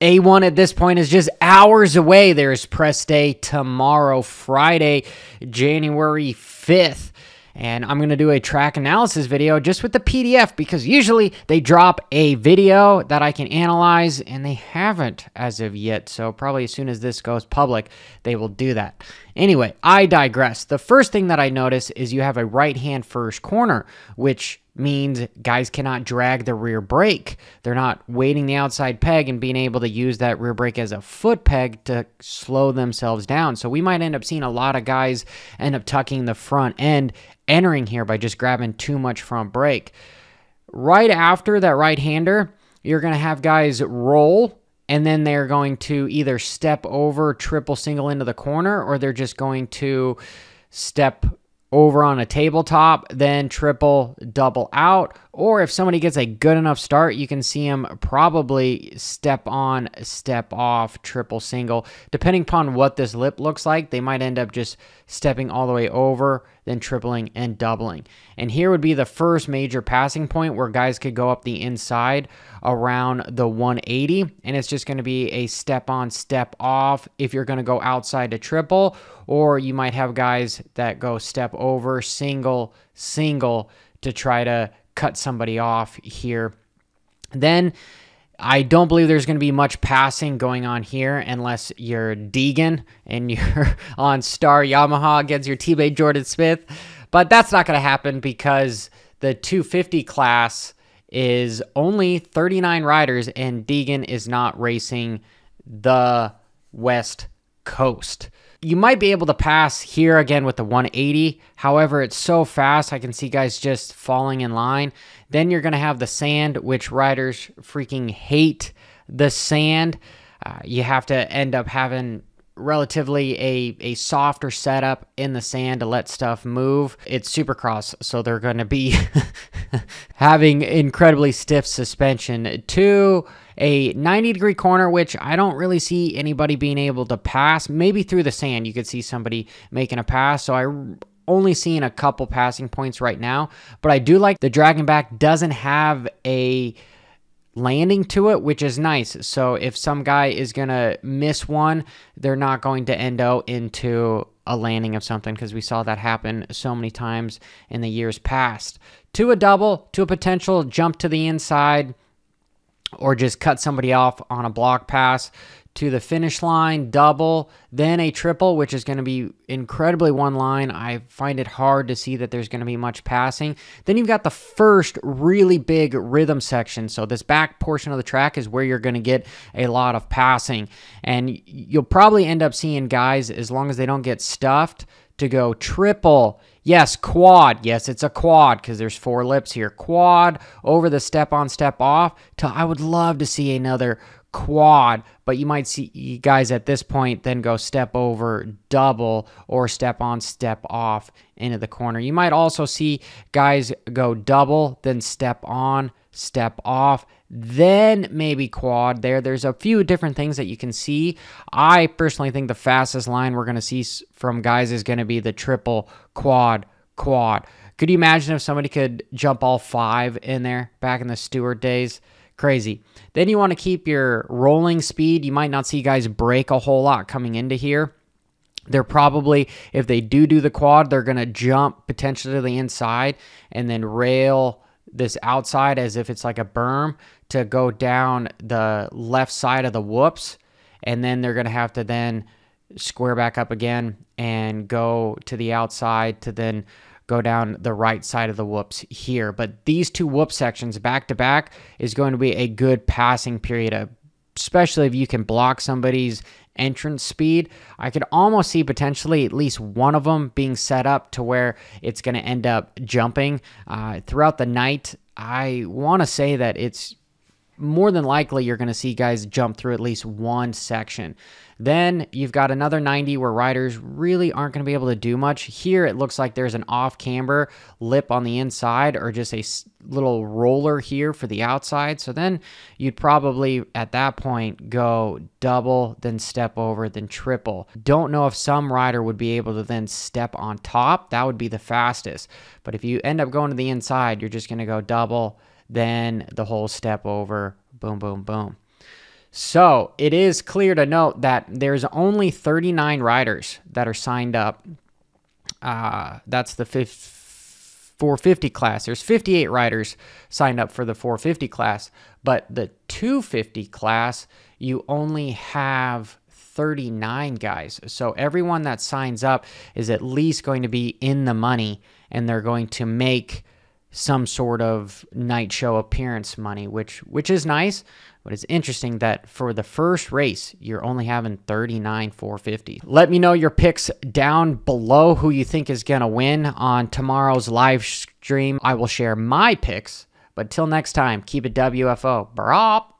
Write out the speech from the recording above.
A1 at this point is just hours away. There's press day tomorrow, Friday, January 5th. And I'm going to do a track analysis video just with the PDF because usually they drop a video that I can analyze and they haven't as of yet. So probably as soon as this goes public, they will do that. Anyway, I digress. The first thing that I notice is you have a right-hand first corner, which means guys cannot drag the rear brake. They're not weighting the outside peg and being able to use that rear brake as a foot peg to slow themselves down. So we might end up seeing a lot of guys end up tucking the front end, entering here by just grabbing too much front brake. Right after that right-hander, you're going to have guys roll, and then they're going to either step over, triple single into the corner, or they're just going to step over on a tabletop, then triple double out. Or if somebody gets a good enough start, you can see them probably step on, step off, triple single. Depending upon what this lip looks like, they might end up just stepping all the way over, then tripling and doubling. And here would be the first major passing point where guys could go up the inside around the 180. And it's just going to be a step on, step off if you're going to go outside to triple. Or you might have guys that go step over, single, single to try to cut somebody off here. Then I don't believe there's going to be much passing going on here unless you're Deegan and you're on Star Yamaha against your teammate Jordan Smith. But that's not going to happen because the 250 class is only 39 riders and Deegan is not racing the West Coast. You might be able to pass here again with the 180. However, it's so fast, I can see guys just falling in line. Then you're going to have the sand, which riders freaking hate the sand. You have to end up having relatively a softer setup in the sand to let stuff move. It's Supercross, so they're going to be having incredibly stiff suspension. To a 90-degree corner, which I don't really see anybody being able to pass. Maybe through the sand, you could see somebody making a pass. So I only seeing a couple passing points right now. But I do like the Dragon Back doesn't have a landing to it, which is nice. So if some guy is going to miss one, they're not going to end up into a landing of something because we saw that happen so many times in the years past. To a double, to a potential jump to the inside, or just cut somebody off on a block pass to the finish line, double, then a triple, which is going to be incredibly one line. I find it hard to see that there's going to be much passing. Then you've got the first really big rhythm section. So this back portion of the track is where you're going to get a lot of passing. And you'll probably end up seeing guys, as long as they don't get stuffed, to go triple. Yes, quad. Yes, it's a quad because there's 4 lips here. Quad over the step on, step off. I would love to see another quad, but you might see guys at this point then go step over, double, or step on, step off into the corner. You might also see guys go double, then step on, step off, then maybe quad there. There's a few different things that you can see. I personally think the fastest line we're going to see from guys is going to be the triple, quad, quad. Could you imagine if somebody could jump all 5 in there back in the Stewart days? Crazy. Then you want to keep your rolling speed. You might not see guys break a whole lot coming into here. They're probably, if they do the quad, they're going to jump potentially to the inside and then rail this outside as if it's like a berm to go down the left side of the whoops. And then they're going to have to then square back up again and go to the outside to then go down the right side of the whoops here. But these 2 whoop sections back to back is going to be a good passing period, especially if you can block somebody's entrance speed. I could almost see potentially at least one of them being set up to where it's going to end up jumping. Throughout the night, I want to say that it's more than likely you're going to see guys jump through at least one section. Then you've got another 90 where riders really aren't going to be able to do much. Here it looks like there's an off-camber lip on the inside or just a little roller here for the outside. So then you'd probably at that point go double, then step over, then triple. Don't know if some rider would be able to then step on top. That would be the fastest. But if you end up going to the inside, you're just going to go double, then the whole step over, boom, boom, boom. So it is clear to note that there's only 39 riders that are signed up. That's the 450 class. There's 58 riders signed up for the 450 class, but the 250 class, you only have 39 guys. So everyone that signs up is at least going to be in the money, and they're going to make some sort of night show appearance money, which is nice. But it's interesting that for the first race, you're only having 39 450. Let me know your picks down below, who you think is going to win on tomorrow's live stream. I will share my picks. But till next time, keep it WFO. Brop.